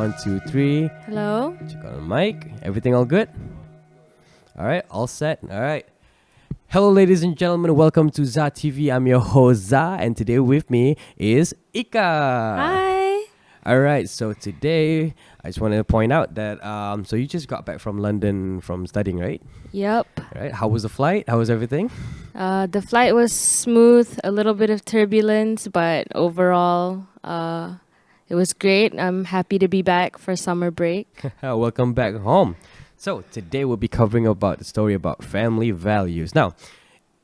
One, two, three. Hello? Check on the mic. Everything all good? All right, all set. All right. Hello, ladies and gentlemen. Welcome to Za TV. I'm your host, Za, and today with me is Ika. Hi. All right, so today I just want to point out that so you just got back from London from studying, right? Yep. All right. How was the flight? How was everything? The flight was smooth, a little bit of turbulence, but overall, it was great. I'm happy to be back for summer break. Welcome back home. So today we'll be covering about the story about family values. Now,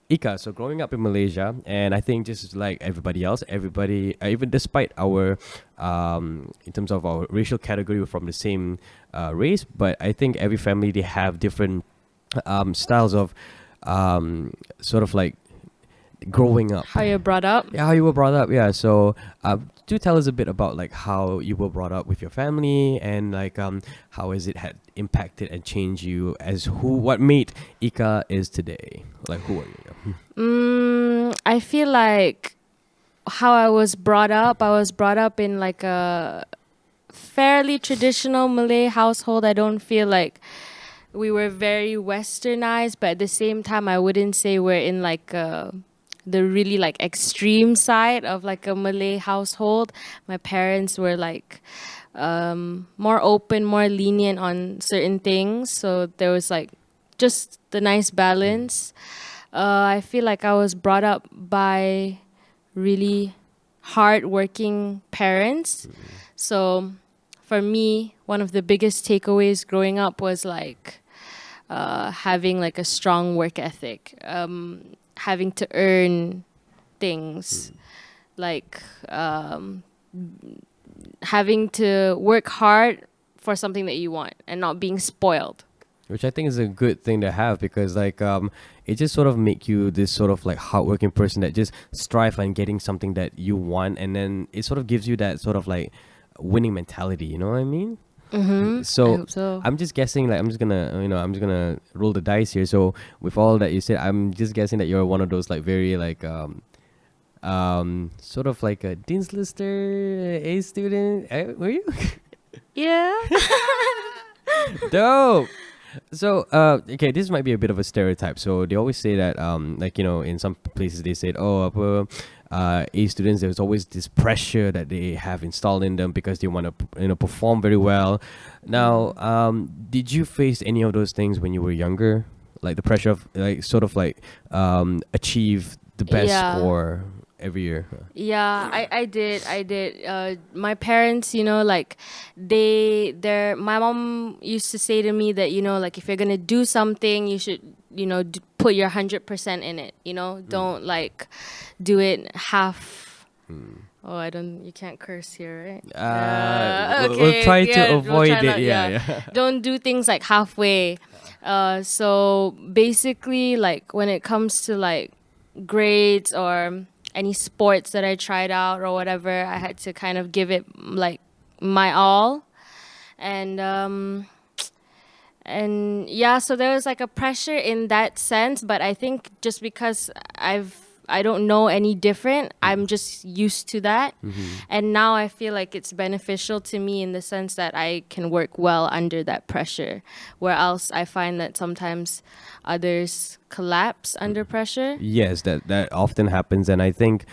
Ika, so growing up in Malaysia, and I think just like everybody else, even despite our, in terms of our racial category, we're from the same race, but I think every family, they have different styles of sort of like growing up. How you're brought up? Yeah, how you were brought up. Yeah, so do tell us a bit about like how you were brought up with your family, and like how has it had impacted and changed you as what made Ika is today? Like who are you? I feel like how I was brought up in like a fairly traditional Malay household. I don't feel like we were very westernized, but at the same time, I wouldn't say we're in like the really like extreme side of like a Malay household. My parents were like more open, more lenient on certain things. So there was like just the nice balance. I feel like I was brought up by really hardworking parents. So for me, one of the biggest takeaways growing up was like having like a strong work ethic, having to earn things, like having to work hard for something that you want and not being spoiled. Which I think is a good thing to have, because like it just sort of make you this sort of like hardworking person that just strive on getting something that you want, and then it sort of gives you that sort of like winning mentality. You know what I mean? I So hope so. I'm just guessing, like I'm just gonna roll the dice here. So with all that you said, I'm just guessing that you're one of those like very like sort of like a Dean's Lister A student. Were you? Yeah. Dope. So okay, this might be a bit of a stereotype. So they always say that like, you know, in some places they said, oh, A students, there's always this pressure that they have installed in them because they want to, you know, perform very well. Now, did you face any of those things when you were younger, like the pressure of like sort of like achieve the best Yeah. score every year? Yeah, I did. My parents, you know, like my mom used to say to me that, you know, like if you're gonna do something, you should, you know, put your 100% in it. You know, don't like do it half. Oh, you can't curse here, right? We'll try to we'll avoid try it. not- Yeah. Don't do things like halfway. So basically, like when it comes to like grades or any sports that I tried out or whatever, I had to kind of give it like my all. And yeah, so there was like a pressure in that sense, but I think just because I don't know any different, I'm just used to that. And now I feel like it's beneficial to me in the sense that I can work well under that pressure, where else I find that sometimes others collapse under pressure. Yes, that often happens, and I think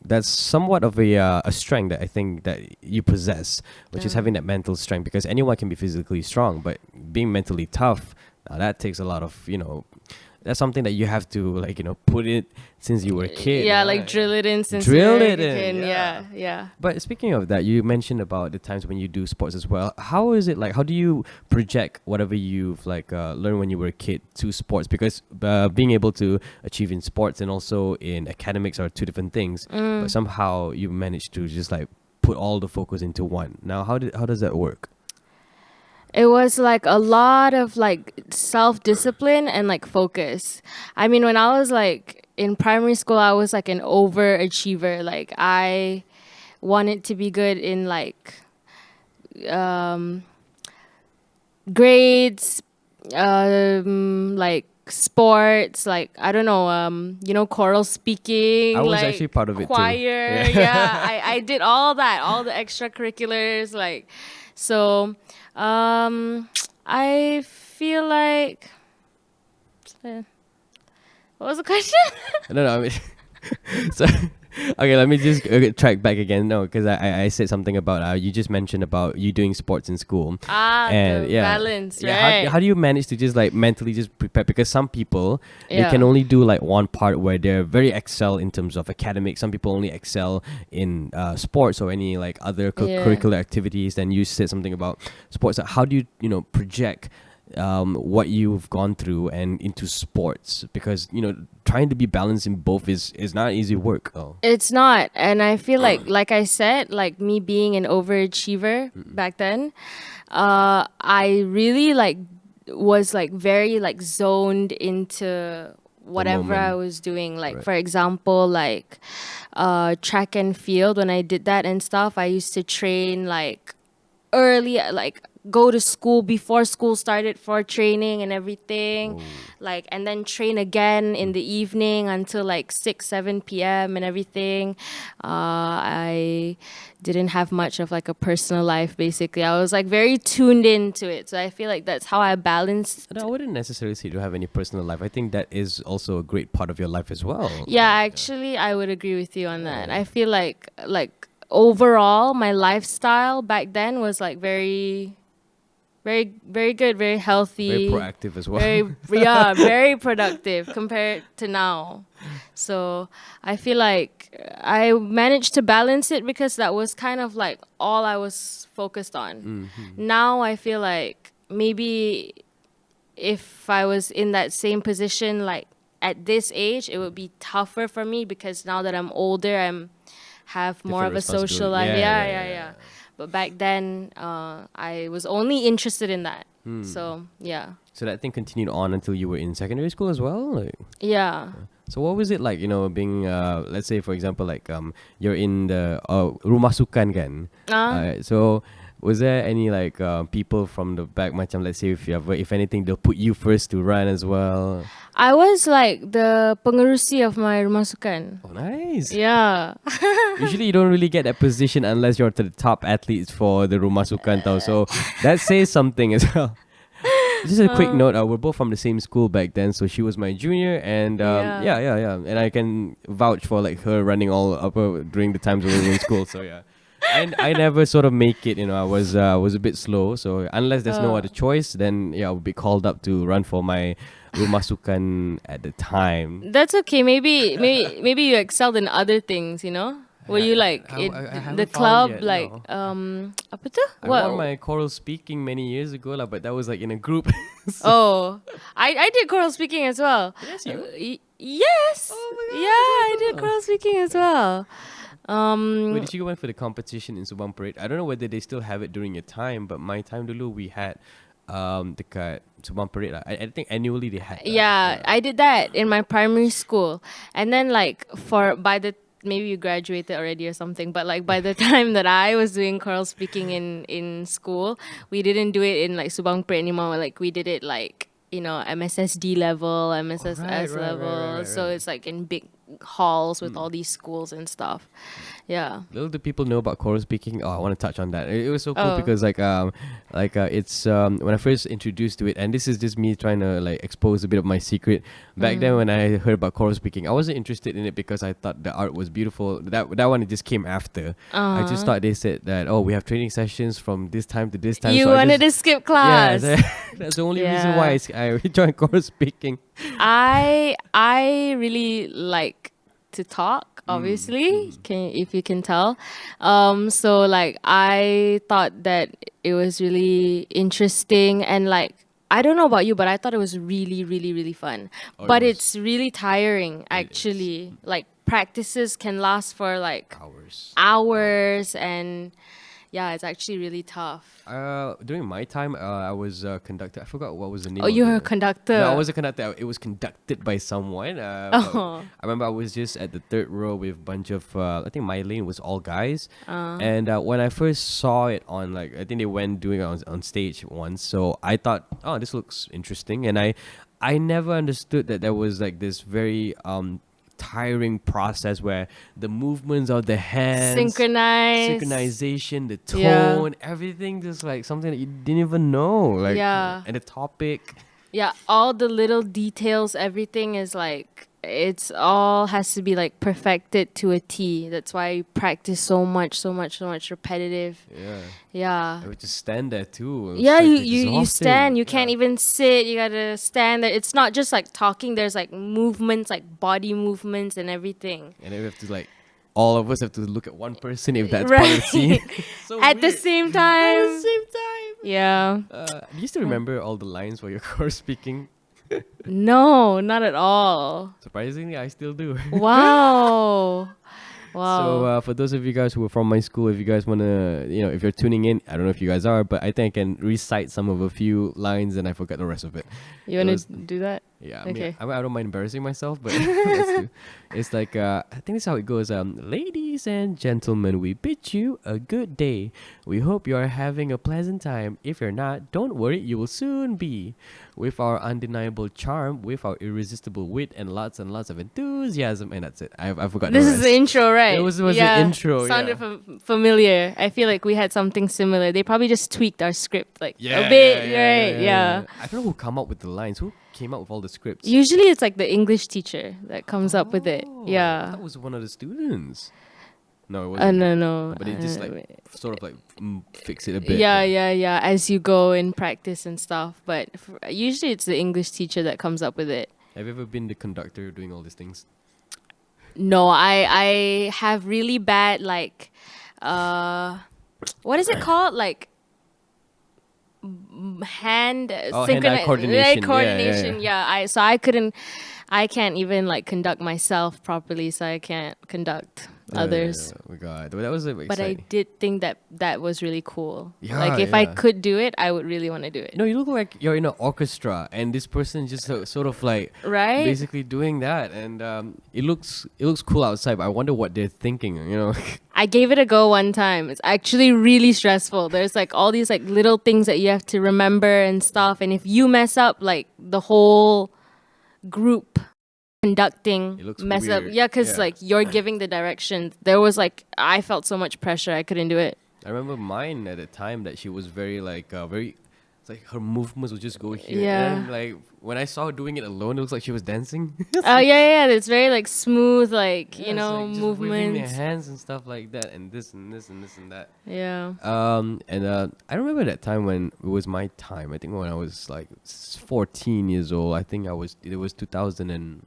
that's somewhat of a strength that I think that you possess, which is having that mental strength. Because anyone can be physically strong, but being mentally tough, now that takes a lot of, you know, that's something that you have to, like, you know, put it since you were a kid. Yeah, right? like drill it in since Drill you were it a in, kid. yeah. Yeah. But speaking of that, you mentioned about the times when you do sports as well. How is it like? How do you project whatever you've like learned when you were a kid to sports? Because being able to achieve in sports and also in academics are two different things. But somehow you managed to just like put all the focus into one. Now, how does that work? It was like a lot of like self-discipline and like focus. I mean, when I was like in primary school, I was like an overachiever. Like I wanted to be good in like grades, like sports, like I don't know, choral speaking. I was like actually part of it too. choir. I did all that, all the extracurriculars. Like, so, I feel like. What was the question? No, I mean, so okay, let me just track back again. No, because I said something about you just mentioned about you doing sports in school. The balance, right? How do you manage to just like mentally just prepare? Because some people they Yeah. can only do like one part where they're very excel in terms of academics. Some people only excel in sports or any like other curricular activities. Then you said something about sports. How do you project what you've gone through and into sports, because trying to be balanced in both is not easy work. It's not. And I feel like I said, like me being an overachiever back then, I really like was like very like zoned into whatever I moment. was doing. Like Right. for example, like track and field, when I did that and stuff, I used to train like early, like go to school before school started for training and everything. Whoa. Like, and then train again in the evening until like 6-7 p.m. and everything. I didn't have much of like a personal life. Basically, I was like very tuned into it, so I feel like that's how I balanced. No, I wouldn't necessarily say you don't have any personal life. I think that is also a great part of your life as well. Yeah, actually, I would agree with you on that. I feel like overall my lifestyle back then was like very, very, very good, very healthy, Very proactive as well. very productive compared to now. So I feel like I managed to balance it because that was kind of like all I was focused on. Now I feel like maybe if I was in that same position, like at this age, it would be tougher for me because now that I'm older, have more of a social life. Yeah. But back then, I was only interested in that. So yeah. So that thing continued on until you were in secondary school as well? Like, Yeah. so what was it like, being, let's say, for example, like you're in the rumah sukan kan? So was there any like people from the back, macam, let's say if anything, they'll put you first to run as well? I was like the pengerusi of my rumah sukan. Oh, nice. Yeah. Usually you don't really get that position unless you're to the top athletes for the rumah sukan tau. So that says something as well. Just a quick note, we're both from the same school back then, so she was my junior, and yeah, and I can vouch for like her running all up during the times when we were in school. So yeah, I never sort of make it. I was a bit slow, so unless there's no other choice, then yeah, I would be called up to run for my rumah sukan at the time. That's okay. Maybe you excelled in other things, Were you like I in haven't the found club, yet, like no. apa tu? I won my choral speaking many years ago, but that was like in a group. Oh, I did choral speaking as well. Yes, you? Yes. Oh my God, Yeah, that's I so did cool. choral speaking as well. Wait, did you go in for the competition in Subang Parade? I don't know whether they still have it during your time, but my time dulu we had dekat Subang Parade lah. I think annually they had that. Yeah, I did that in my primary school, and then like maybe you graduated already or something, but like by the time that I was doing choral speaking in school, we didn't do it in like Subang Parade anymore. Like we did it like MSSD level, MSSS level. right. So it's like in big halls with all these schools and stuff. Yeah. Little do people know about choral speaking. Oh, I want to touch on that. It was so cool Oh. because it's when I first introduced to it, and this is just me trying to like expose a bit of my secret. Back then when I heard about choral speaking, I wasn't interested in it because I thought the art was beautiful. That one, it just came after. I just thought they said that, oh, we have training sessions from this time to this time. You so wanted to skip class. Yeah, that's the only reason why I joined choral speaking. I really like to talk, obviously, if you can tell. So like I thought that it was really interesting, and like I don't know about you, but I thought it was really, really, really fun. Oh, But it was. it's really tiring, actually. Like practices can last for like hours, and yeah, it's actually really tough. During my time, I was conductor. I forgot what was the name. Oh, of you were the- a conductor. No, I was a conductor. It was conducted by someone. Oh. I remember I was just at the third row with a bunch of, I think my lane was all guys. And when I first saw it on, like, I think they went doing it on stage once. So I thought, oh, this looks interesting. And I never understood that there was like this very tiring process where the movements of the hands, Synchronized. synchronization, the Yeah. tone, everything just like something that you didn't even know. Like, Yeah. and the topic. Yeah, all the little details, everything is like it's all has to be like perfected to a T. That's why you practice so much repetitive. Yeah. Yeah. I would just stand there too. It's Yeah, like you exhausting. stand. You can't Yeah. even sit. You gotta stand there. It's not just like talking. There's like movements, like body movements and everything. And then we have to like, all of us have to look at one person if that's part of the scene. So At the weird. same At time. the same time. Yeah. Do you still remember all the lines for your course speaking? No, not at all. Surprisingly, I still do. Wow. Wow. So for those of you guys who are from my school, if you guys want to, if you're tuning in, I don't know if you guys are, but I think I can recite some of a few lines and I forgot the rest of it. You want to do that? Yeah, Okay. I don't mind embarrassing myself, but let's do. It's like, I think this is how it goes. Ladies and gentlemen, we bid you a good day. We hope you are having a pleasant time. If you're not, don't worry, you will soon be. With our undeniable charm, with our irresistible wit, and lots of enthusiasm. And that's it. I forgot This the is rest. the intro, right? It was the intro, Sounded yeah. familiar. I feel like we had something similar. They probably just tweaked our script like Yeah, a bit, yeah, right? Yeah. I don't know who come up with the lines. Who came up with all the scripts? Usually it's like the English teacher that comes up with it. Oh, Yeah. that was one of the students. No, it wasn't. No. But it just like sort of like fix it a bit. Yeah. As you go in practice and stuff, but usually it's the English teacher that comes up with it. Have you ever been the conductor doing all these things? No, I have really bad like, what is it called? Like hand hand-eye coordination. coordination. Yeah. I can't even like conduct myself properly, so I can't conduct others. Oh my god, that was But I exciting. did think that was really cool. Yeah, like if I yeah. could do it, I would really want to do it. No, you look like you're in an orchestra, and this person just sort of like Right? basically doing that, and it looks cool outside. But I wonder what they're thinking. I gave it a go one time. It's actually really stressful. There's like all these like little things that you have to remember and stuff. And if you mess up, like the whole group conducting It looks mess up. weird. Yeah, because Yeah. like you're giving the direction. There was like, I felt so much pressure. I couldn't do it. I remember mine at the time that she was very like very. It's like her movements would just go here. Yeah. And then, like when I saw her doing it alone, it looks like she was dancing. Oh yeah. It's very like smooth, like, Yeah, it's like just waving their movements. hands and stuff like that, and this and this and this and that. Yeah. I remember that time when it was my time. I think when I was like 14 years old. I think it was 2010.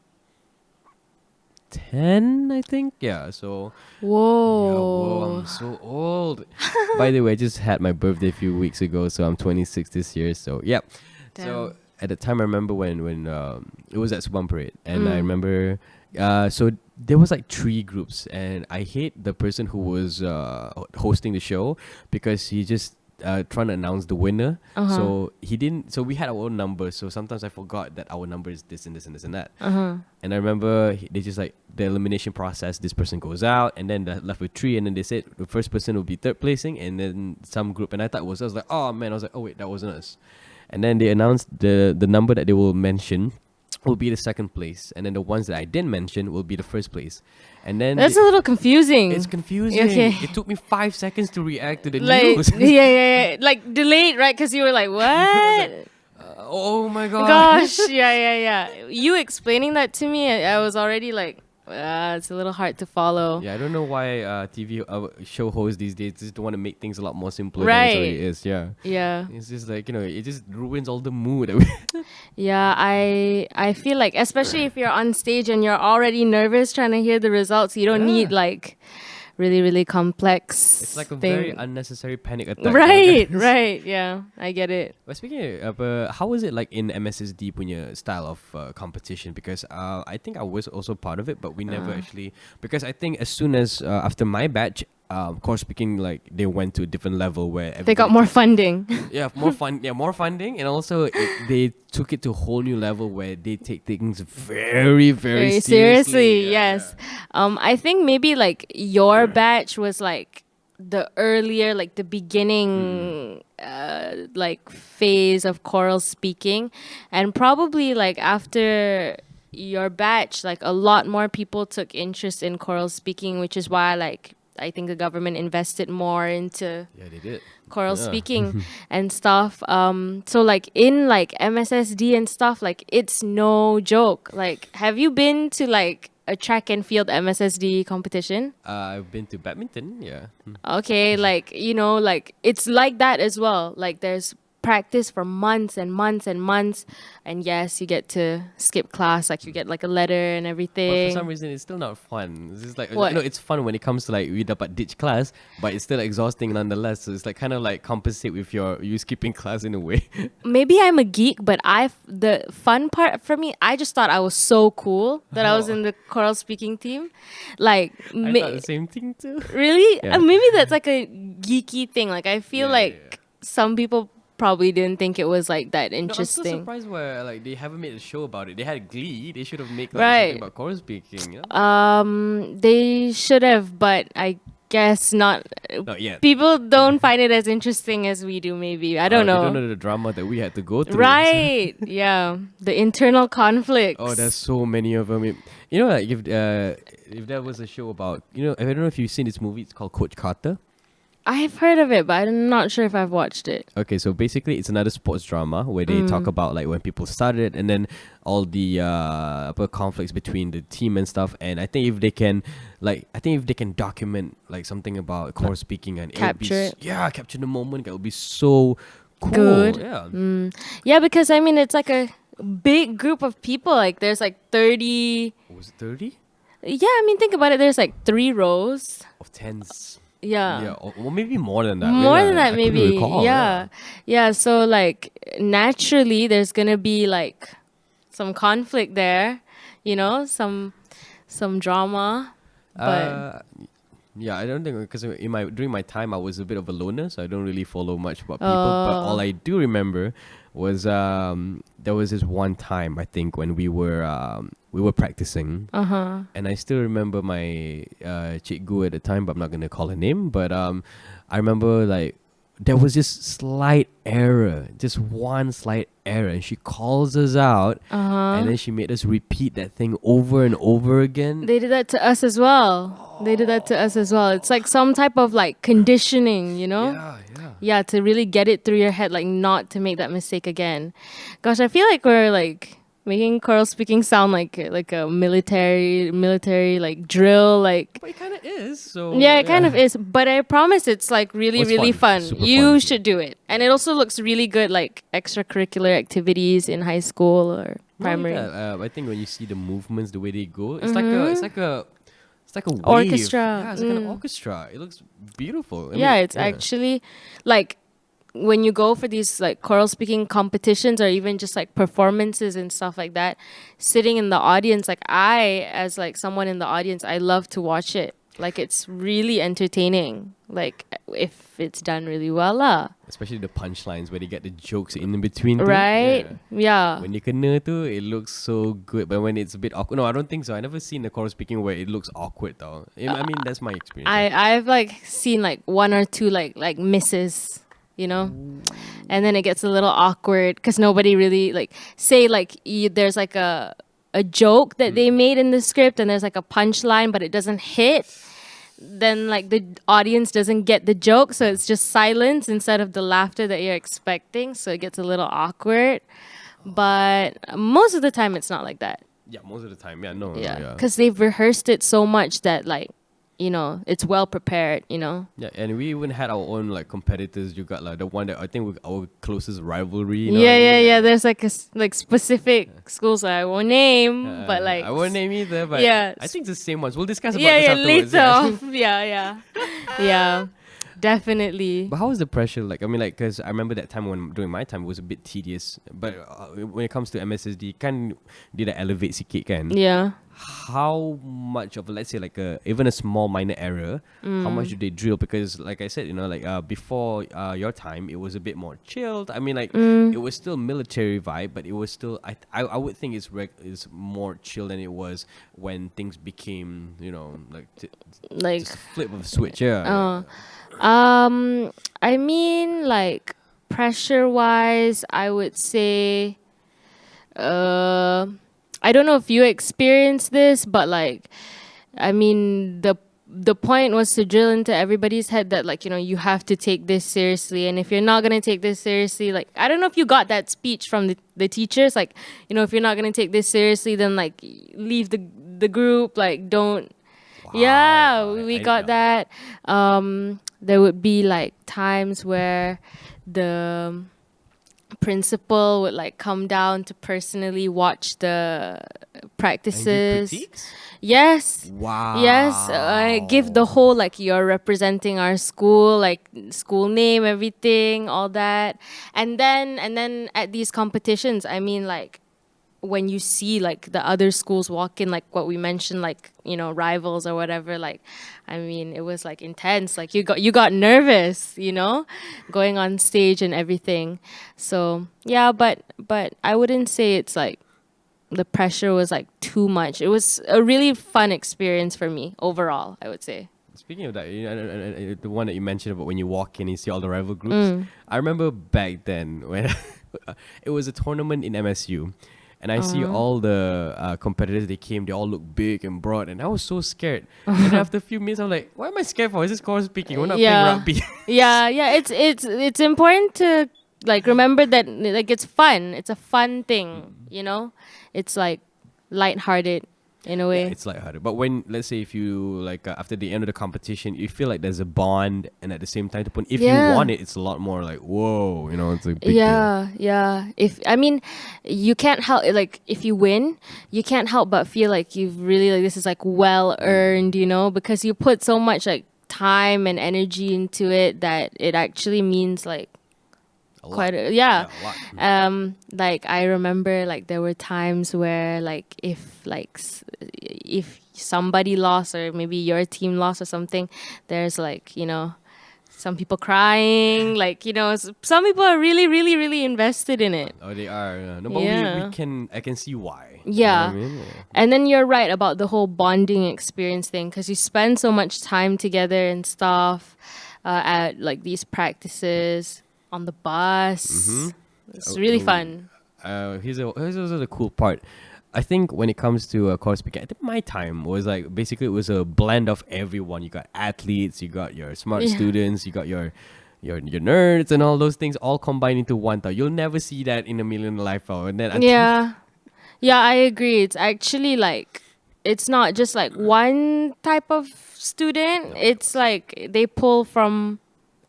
I think. Yeah. So. Whoa. Yeah, whoa, I'm so old. By the way, I just had my birthday a few weeks ago, so I'm 26 this year. So yeah. So Damn. at the time, I remember when it was at Subang Parade, and I remember so there was like 3 groups, and I hate the person who was hosting the show because he just trying to announce the winner. So he didn't. So we had our own number. So sometimes I forgot that our number is this and this and this and that. And I remember they just like the elimination process. This person goes out, and then they're left with 3, and then they said the first person will be third placing, and then some group. And I thought it was us. Like, oh man, I was like, oh wait, that wasn't us. And then they announced the number that they will mention will be the second place, and then the ones that I didn't mention will be the first place. And then That's a little confusing. it's confusing. Okay. It took me 5 seconds to react to the like news. yeah. Like delayed, right? Because you were like, what? Oh my god. Gosh, yeah. You explaining that to me, I was already like, it's a little hard to follow. Yeah, I don't know why TV show hosts these days just don't want to make things a lot more simpler Right. than it already is. Yeah. Yeah. It's just like, it just ruins all the mood. Yeah, I feel like, especially if you're on stage and you're already nervous trying to hear the results, you don't need like really, really complex It's like a thing. very unnecessary panic attack. Right. Yeah, I get it. But speaking of, how was it like in MSSD punya style of competition? Because I think I was also part of it, but we never actually. Because I think as soon as after my batch, course speaking, like they went to a different level where They got more funding. more fun. Yeah, more funding, and also they took it to a whole new level where they take things very, very, Very seriously. seriously, yes. I think maybe like your batch was like the earlier, like the beginning like phase of choral speaking, and probably like after your batch, like a lot more people took interest in choral speaking, which is why like I think the government invested more into Yeah, they did. choral Yeah. speaking and stuff. So like in like MSSD and stuff, like it's no joke. Like, have you been to like a track and field MSSD competition? I've been to badminton. Yeah. Okay, like, you know, like it's like that as well. Like there's practice for months and months and months, and yes, you get to skip class, like you get like a letter and But for everything. some reason, it's still not fun. It's just like What? it's fun when it comes to like we dapat ditch class, but it's still exhausting nonetheless. So it's like kind of like compensate with you skipping class in a way. Maybe I'm a geek, but the fun part for me, I just thought I was so cool that I was Oh. in the choral speaking team. Like, I thought the same thing too. really? Yeah. Maybe that's like a geeky thing. Like, I feel Yeah, like yeah. some people probably didn't think it was like that No, I'm so interesting. surprised where like they haven't made a show about it. They had Glee. They should have made like Right. something about choral speaking. You know? They should have, but I guess not. Not yet. People don't find it as interesting as we do, maybe. I don't They know. don't know the drama that we had to go through. Right. Yeah. The internal conflicts. Oh, there's so many of them. You know, like if there was a show about, I don't know if you've seen this movie. It's called Coach Carter. I've heard of it, but I'm not sure if I've watched it. Okay, so basically it's another sports drama where they talk about like when people started and then all the conflicts between the team and stuff. And I think if they can document like something about choral speaking and Capture it. capture the moment, that would be so cool. Good. Yeah. Yeah, because I mean, it's like a big group of people. Like there's like 30. Was it 30 Yeah, I mean, think about it. There's like 3 rows. of tens? Yeah. Yeah, or maybe more than that. More Yeah, than that, I couldn't maybe. recall, Yeah. Yeah. So, like, naturally, there's going to be like some conflict there, you know, some drama. But Yeah, I don't think because during my time I was a bit of a loner, so I don't really follow much about people. But all I do remember was there was this one time I think when we were practicing, and I still remember my cikgu at the time, but I'm not gonna call her name. But I remember like there was this slight error, just one slight error, and she calls us out, and then she made us repeat that thing over and over again. they did that to us as well. They did that to us as well. It's like some type of like conditioning, you know? Yeah. Yeah, to really get it through your head, like not to make that mistake again. Gosh, I feel like we're like making choral speaking sound like a military like drill, like. But it kind of is. So Yeah, it kind of is. But I promise it's like really, it's really fun. fun. Super You fun. should do it. And it also looks really good, like extracurricular activities in high school or primary. I think when you see the movements, the way they go, it's like a wave. Orchestra. Yeah, it's like an orchestra. It looks beautiful. I Yeah, mean, it's actually like when you go for these like choral speaking competitions or even just like performances and stuff like that, sitting in the audience, like I, as like someone in the audience, I love to watch it. Like it's really entertaining. Like if it's done really well, especially the punchlines where they get the jokes in between. Too. right? Yeah. Yeah. When you kena tu, it looks so good. But when it's a bit awkward, no, I don't think so. I never seen a choral speaking where it looks awkward though. I mean, that's my experience. I've like seen like 1 or 2 like misses, you know, and then it gets a little awkward because nobody really like say like there's like a joke that they made in the script and there's like a punchline but it doesn't hit. Then like the audience doesn't get the joke, so it's just silence instead of the laughter that you're expecting, so it gets a little awkward. But most of the time it's not like that. Yeah, most of the time. Yeah, no. Yeah, because they've rehearsed it so much that like, you know, it's well prepared, you know. Yeah, and we even had our own like competitors. You got like the one that I think our closest rivalry. You know Yeah, what I mean? yeah. There's like like specific schools that I won't name, but like I won't name either, but yeah. I think it's the same ones. We'll discuss about yeah, this later. afterwards. On. Yeah, definitely. But how was the pressure like? I mean, like, because I remember that time when during my time it was a bit tedious. But when it comes to MSSD, kan dia dah elevate sikit kan? Yeah. how much of, let's say, like even a small minor error, how much do they drill? Because like I said, before your time, it was a bit more chilled. I mean, like it was still military vibe, but it was still I would think it's more chill than it was when things became, like Like, just a flip of a switch. Yeah, uh, I mean, like, pressure wise, I would say, uh, I don't know if you experienced this, but like, I mean, the point was to drill into everybody's head that, like, you have to take this seriously, and if you're not gonna take this seriously, like, I don't know if you got that speech from the teachers, like, if you're not gonna take this seriously, then like leave the group, like, don't. Yeah, Wow, we I got know. that. There would be like times where the principal would like come down to personally watch the And give practices. critiques. Yes. Yes, give the Wow. whole, like, you're representing our school, like school name, everything, all that. And then at these competitions, I mean, like, when you see like the other schools walk in, like what we mentioned, like, rivals or whatever, like, I mean, it was like intense, like you got nervous, going on stage and everything. So yeah, but I wouldn't say it's like the pressure was like too much. It was a really fun experience for me overall, I would say. Speaking of that, the one that you mentioned about when you walk in and you see all the rival groups, I remember back then when it was a tournament in MSU, and I see all the competitors. They came, they all look big and broad, and I was so scared. And then after a few minutes, I'm like, "What am I scared for? Is this choral speaking? We're not playing Yeah. rugby." Yeah, it's important to like remember that, like, it's fun. It's a fun thing. It's like lighthearted in a Yeah, way. it's lighthearted. But when, let's say, if you like after the end of the competition, you feel like there's a bond, and at the same time, if you Yeah. won it, it's a lot more like, whoa, it's a big deal. Yeah. If I mean, you can't help, like, if you win, you can't help but feel like you've really, like, this is like well earned, because you put so much like time and energy into it that it actually means like A lot. quite yeah. A lot. Like, I remember, like, there were times where, like, if somebody lost, or maybe your team lost or something, there's like, some people crying, like, some people are really, really, really invested in it. Oh, they are. No, but Yeah. I can see why. You know what Yeah. I mean? Yeah. And then you're right about the whole bonding experience thing, because you spend so much time together and stuff, at like these practices on the bus. It's really fun. Here's also the cool part. I think when it comes to choral speaking, I think my time was like basically it was a blend of everyone. You got athletes, you got your smart Yeah. students, you got your nerds and all those things all combined into one. Though you'll never see that in a million life. And then until Yeah, I agree. It's actually like, it's not just like one type of student. No, It's like they pull from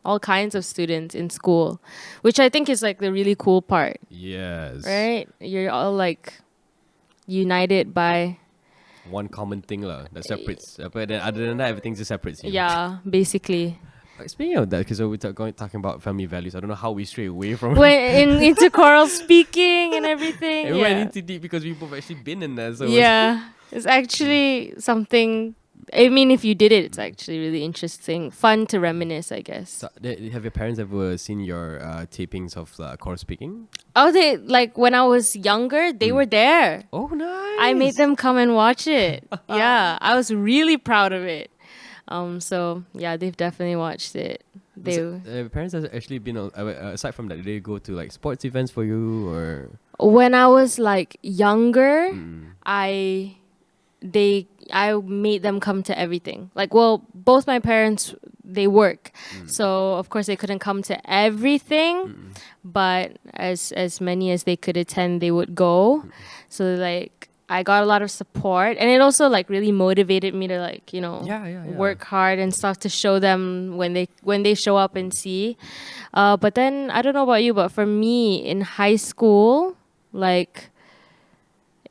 all kinds of students in school, which I think is like the really cool part, yes, right? You're all like united by, one common thing that separates. But then other than that, everything just separates you. yeah, basically. Speaking of that, because we're talking about family values, I don't know how we stray away from Into choral speaking and everything. it went Yeah. into deep because we've both actually been in there. So Yeah. It's actually something. I mean, if you did it, it's actually really interesting. Fun to reminisce, I guess. So, have your parents ever seen your tapings of choral speaking? Oh, they, like, when I was younger, they were there. Oh, nice! I made them come and watch it. Yeah, I was really proud of it. So yeah, they've definitely watched it. So, parents have actually been aside from that, did they go to like sports events for you or? When I was like younger, I made them come to everything. Like, well, both my parents, they work, so of course they couldn't come to everything, but as many as they could attend, they would go. So like, I got a lot of support, and it also like really motivated me to, like, Yeah. work hard and stuff to show them when they show up and see. But then I don't know about you, but for me in high school, like,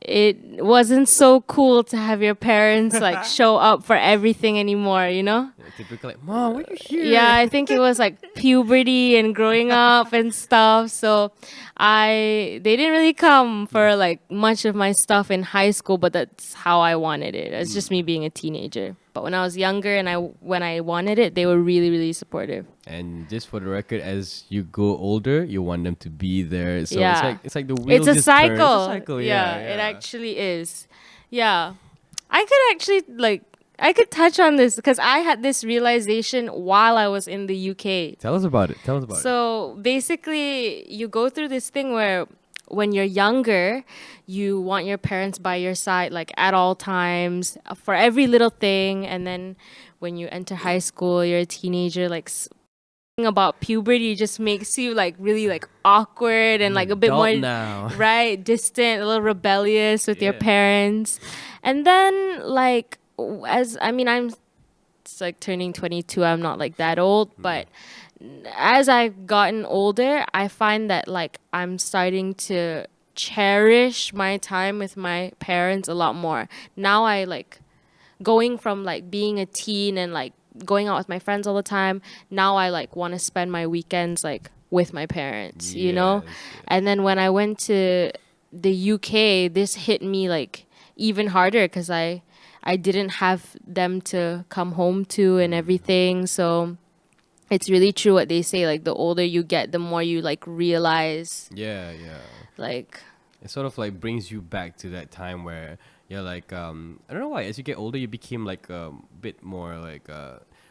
it wasn't so cool to have your parents like show up for everything anymore, you know? Yeah, typically, like, Mom, why are you here? Yeah, I think it was like puberty and growing up and stuff. So they didn't really come for like much of my stuff in high school, but that's how I wanted it. It's just me being a teenager. But when I was younger and when I wanted it, they were really, really supportive. And just for the record, as you go older, you want them to be there. So Yeah. it's like the wheel It's a just turns. cycle. It's a cycle. Yeah, It actually is. Yeah. I could actually I could touch on this because I had this realization while I was in the UK. Tell us about it. Tell us about it. So basically, you go through this thing where when you're younger, you want your parents by your side like at all times for every little thing. And then when you enter high school, you're a teenager, like about puberty just makes you like really like awkward and like a bit more now. right, distant, a little rebellious with your Yeah. parents. And then like I'm it's like turning 22. I'm not like that old, but as I've gotten older, I find that like I'm starting to cherish my time with my parents a lot more. Now I like going from like being a teen and like going out with my friends all the time. Now I like want to spend my weekends like with my parents, you know? Yes, yes. And then when I went to the UK, this hit me like even harder because I didn't have them to come home to and everything. So it's really true what they say, like the older you get, the more you like realize Yeah, yeah. like It sort of like brings you back to that time where you're like, I don't know why. As you get older, you became like a bit more like,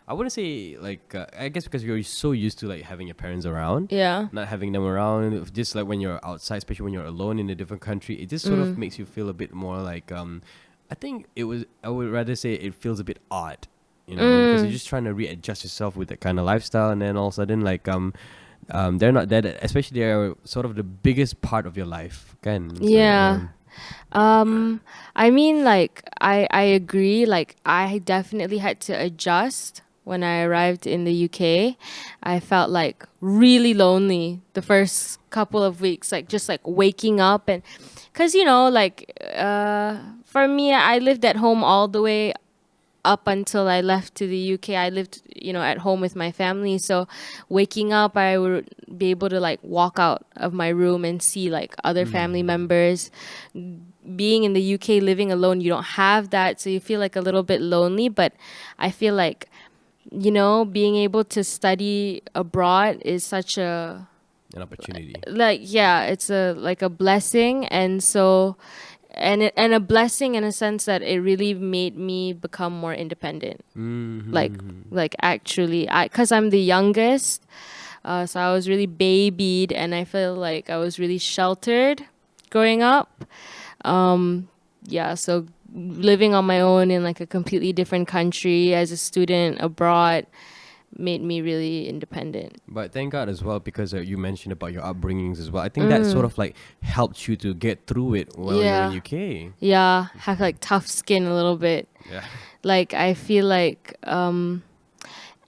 I wouldn't say like, I guess because you're so used to like having your parents around. yeah. Not having them around, just like when you're outside, especially when you're alone in a different country, it just sort of makes you feel a bit more like, I think I would rather say it feels a bit odd, you know, because you're just trying to readjust yourself with that kind of lifestyle, and then all of a sudden, like, they're not that, especially they're sort of the biggest part of your life, kan? So, Yeah. I mean, like, I agree. Like, I definitely had to adjust when I arrived in the UK. I felt like really lonely the first couple of weeks, like just like waking up and, cause you know, like, for me, I lived at home all the way up until I left to the UK. I lived, you know, at home with my family. So waking up, I would be able to like walk out of my room and see like other family members. Being in the UK, living alone, you don't have that. So you feel like a little bit lonely. But I feel like, you know, being able to study abroad is such a, an opportunity. like, yeah, it's a like a blessing. And so and a blessing in a sense that it really made me become more independent. Like actually, because I'm the youngest, so I was really babied, and I feel like I was really sheltered growing up. Yeah, so living on my own in like a completely different country as a student abroad made me really independent. But thank God as well, because you mentioned about your upbringings as well. I think that sort of like helped you to get through it while you're in UK. Yeah, have like tough skin a little bit. Yeah. Like I feel like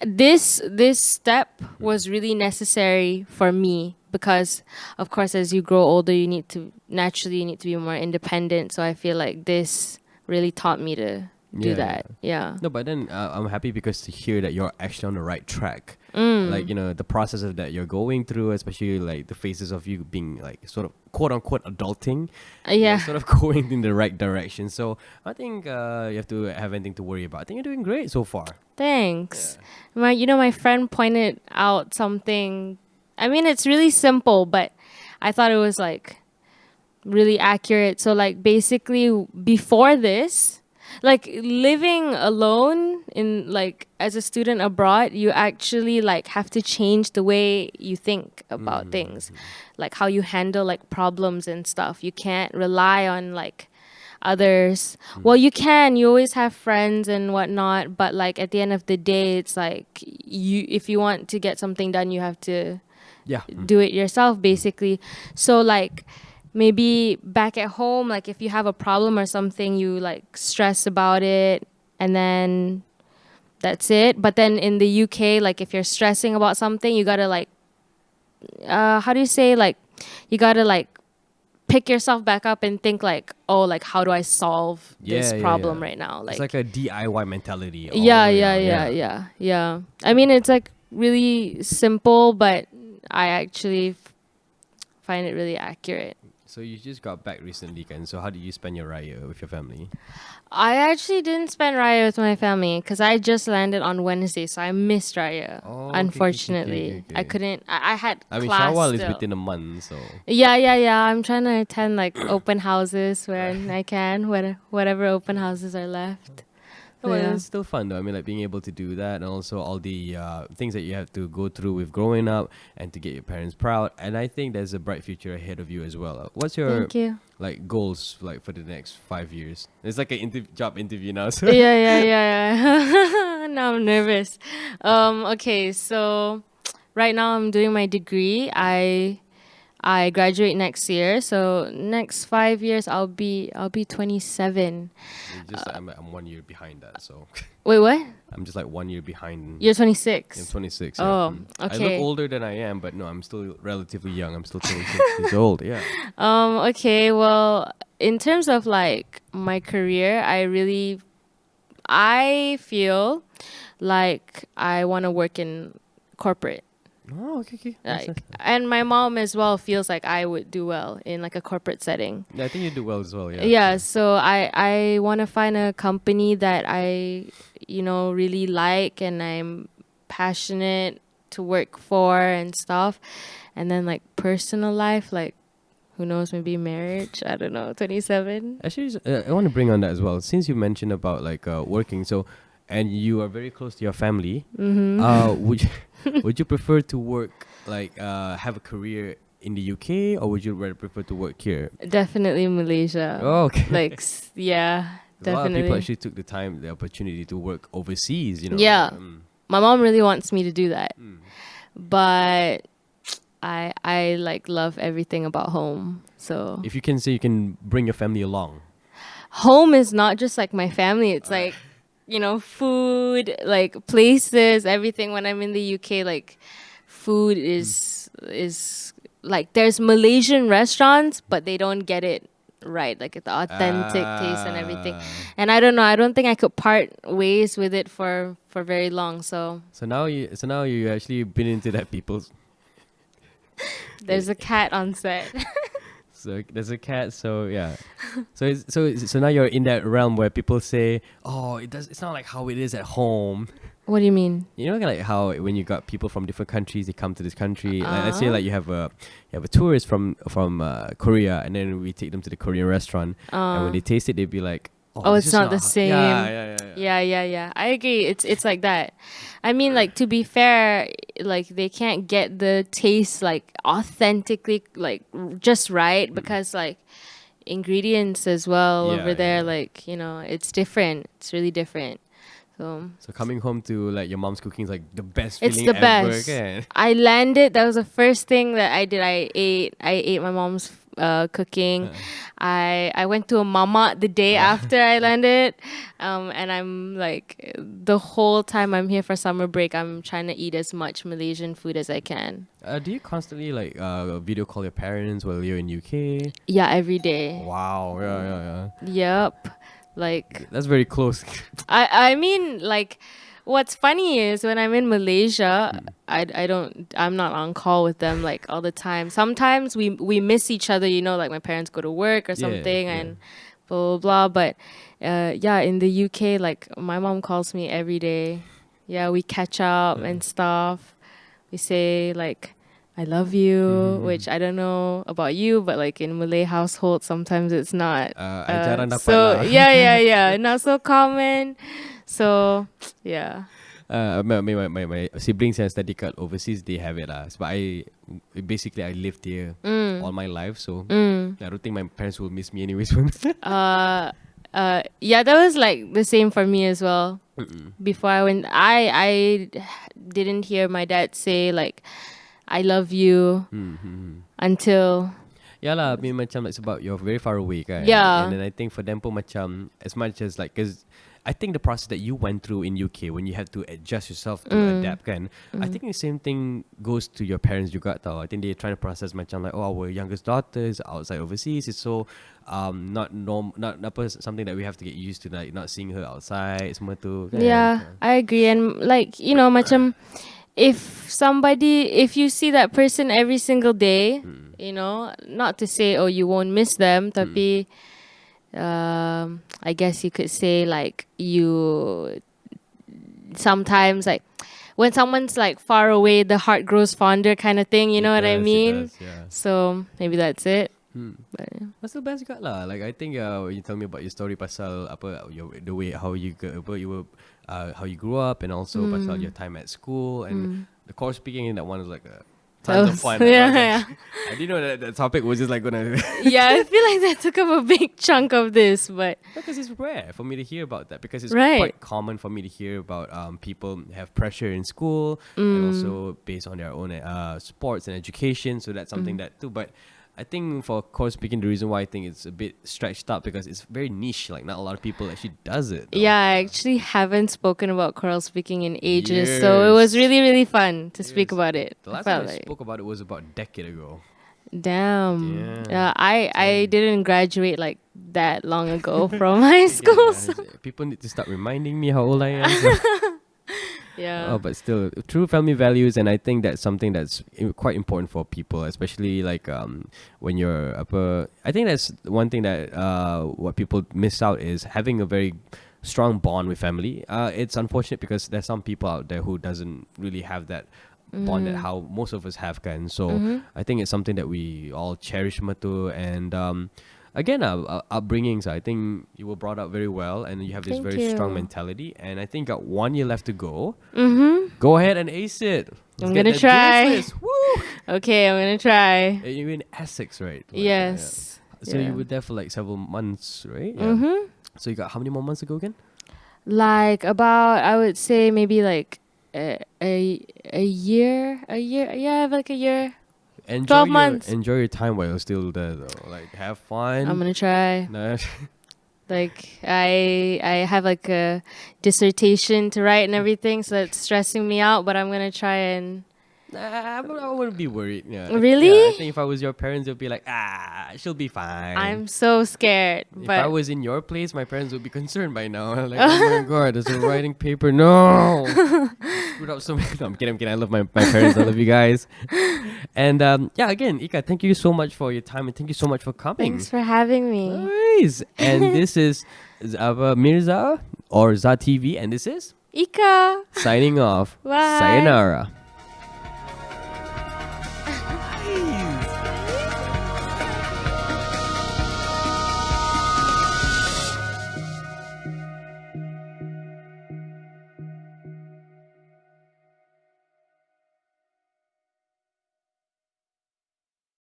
this step was really necessary for me because of course as you grow older you need to be more independent. So I feel like this really taught me to do that. Yeah. No, but then I'm happy because to hear that you're actually on the right track. Like, you know, the process of that you're going through, especially like the phases of you being like sort of quote unquote adulting. You're sort of going in the right direction. So I think you have to have anything to worry about. I think you're doing great so far. Thanks. My friend pointed out something. I mean, it's really simple, but I thought it was like really accurate. So like basically before this, like living alone in like as a student abroad, you actually like have to change the way you think about things, like how you handle like problems and stuff. You can't rely on like others. Well, you always have friends and whatnot, but like at the end of the day, it's like if you want to get something done, you have to do it yourself basically. So like maybe back at home, like if you have a problem or something, you like stress about it and then that's it. But then in the UK, like if you're stressing about something, you gotta like how do you say, like you gotta like pick yourself back up and think like, oh, like how do I solve this problem right now? It's like a DIY mentality. Yeah. I mean, it's like really simple, but I actually find it really accurate. So you just got back recently, and so how did you spend your Raya with your family? I actually didn't spend Raya with my family because I just landed on Wednesday, so I missed Raya. Oh, unfortunately, okay. I couldn't. I had I mean, class Shawwal is still. within a month, so Yeah. I'm trying to attend like open houses where I can, whatever open houses are left. no, but Yeah. it's still fun though. I mean, like being able to do that, and also all the things that you have to go through with growing up, and to get your parents proud. And I think there's a bright future ahead of you as well. What's your Thank you. like goals like for the next 5 years? It's like an job interview now. So Yeah. Now I'm nervous. Okay, so right now I'm doing my degree. I graduate next year, so next 5 years I'll be 27. I'm 1 year behind that. So Wait, what? I'm just like 1 year behind. You're 26. I'm 26. Oh, I look okay. older than I am, but no, I'm still relatively young. I'm still 26 years old. Yeah. Okay, well, in terms of like my career, I feel like I want to work in corporate. Oh, okay. Like, and my mom as well feels like I would do well in like a corporate setting. Yeah, I think you do well as well. Yeah. Yeah, so I want to find a company that I, really like and I'm passionate to work for and stuff. And then like personal life, like who knows, maybe marriage, I don't know, 27. Actually, I want to bring on that as well. Since you mentioned about like working, so and you are very close to your family, would you prefer to work like have a career in the UK, or would you rather prefer to work here? Definitely Malaysia. Oh, okay. Like, yeah, A lot of definitely. people actually took the opportunity to work overseas. Yeah. My mom really wants me to do that. But I like love everything about home. So If you can say you can bring your family along. home is not just like my family. It's like, food, like places, everything. When I'm in the UK, like food is like there's Malaysian restaurants, but they don't get it right, like the authentic taste and everything. And I don't know. I don't think I could part ways with it for very long. So So now you actually been into that people's. there's a cat on set. So there's a cat. So yeah. So now you're in that realm where people say, "Oh, it's not like how it is at home." What do you mean? You know, like how when you got people from different countries, they come to this country. Like, let's say like you have a tourist from Korea, and then we take them to the Korean restaurant, and when they taste it, they'd be like, "Oh, this it's is not the same." Yeah. I agree. It's like that. I mean, like to be fair, like they can't get the taste like authentically like just right because like ingredients as well over there, like it's different. It's really different. So coming home to like your mom's cooking is like the best It's feeling the ever. best. Okay? I landed. That was the first thing that I did. I ate my mom's cooking. I went to a mama the day after I landed, and I'm like the whole time I'm here for summer break, I'm trying to eat as much Malaysian food as I can. Do you constantly like video call your parents while you're in UK? Yeah, every day. Wow. Yeah. Yep. Like That's very close. I mean like what's funny is when I'm in Malaysia, I'm not on call with them like all the time. Sometimes we miss each other, like my parents go to work or something and blah blah blah. But in the UK, like my mom calls me every day. Yeah, we catch up and stuff. We say like I love you, which I don't know about you, but like in Malay household, sometimes it's not. Jarang dapat So lah. yeah, not so common. So yeah. My siblings and study cut overseas, they have it lah. But I lived here all my life, so I don't think my parents will miss me anyways. Yeah, that was like the same for me as well. Before I went, I didn't hear my dad say like I love you until Yeah lah, I mean macam like sebab you're very far away kan. Yeah. And then I think for them pun macam as much as like, cause I think the process that you went through in UK when you had to adjust yourself to adapt kan, I think the same thing goes to your parents juga tau. I think they're trying to process macam like, oh, our youngest daughter is outside overseas, it's so not apa, something that we have to get used to, like not seeing her outside semua tu kan. Yeah, I agree. And like, you know, macam if you see that person every single day, you know, not to say, oh, you won't miss them, tapi I guess you could say like you sometimes like when someone's like far away, the heart grows fonder kind of thing. You know what I mean? It does, yeah. So maybe that's it. But, yeah. What's the best got lah? Like I think when you tell me about your story pasal apa the way how you were how you grew up and also pasal your time at school and the choral speaking, that one is like tons of fun. Yeah. I didn't know that the topic was just like gonna. Yeah, I feel like that took up a big chunk of this, but because it's rare for me to hear about that, because it's Right. quite common for me to hear about people have pressure in school and also based on their own sports and education. So that's something that too. But I think for choral speaking, the reason why I think it's a bit stretched out because it's very niche. Like not a lot of people actually does it. Though. yeah, I actually haven't spoken about choral speaking in ages, so it was really, really fun to speak about it. The last felt time I like- spoke about it was about a decade ago. Damn. Yeah. I didn't graduate like that long ago from high school. Yeah, So. people need to start reminding me how old I am. So. Yeah. Oh, but still, true family values, and I think that's something that's quite important for people, especially like when you're I think that's one thing that what people miss out is having a very strong bond with family. It's unfortunate because there's some people out there who doesn't really have that bond that how most of us have, kan. So I think it's something that we all cherish matu, and again, our upbringings, I think you were brought up very well and you have this Thank very strong you. mentality, and I think got 1 year left to go. Mm-hmm. Go ahead and ace it. I'm get gonna that try. Guinness list. Woo! Okay, I'm gonna try. You're in Essex, right? Like, Yes. yeah. So Yeah. you were there for like several months, right? Yeah. Mm-hmm. So you got how many more months to go again? Like about, I would say maybe like a year. Yeah, like a year. Enjoy 12 your, months. Enjoy your time while you're still there, though. Like have fun. I'm gonna try. No. Like I have like a dissertation to write and everything, so it's stressing me out. But I'm gonna try and. Nah, I wouldn't be worried. Yeah. Really? Yeah, I think if I was your parents, they'd be like, she'll be fine. I'm so scared. If I But was in your place, my parents would be concerned by now. Like, oh my god, there's a writing paper. No, you screwed up so many. No, I'm kidding. I love my parents. I love you guys. And yeah, again, Ika, thank you so much for your time and thank you so much for coming. thanks for having me. Nice. And this is Mirdza or Za TV, and this is Ika. signing off. Bye. Sayonara.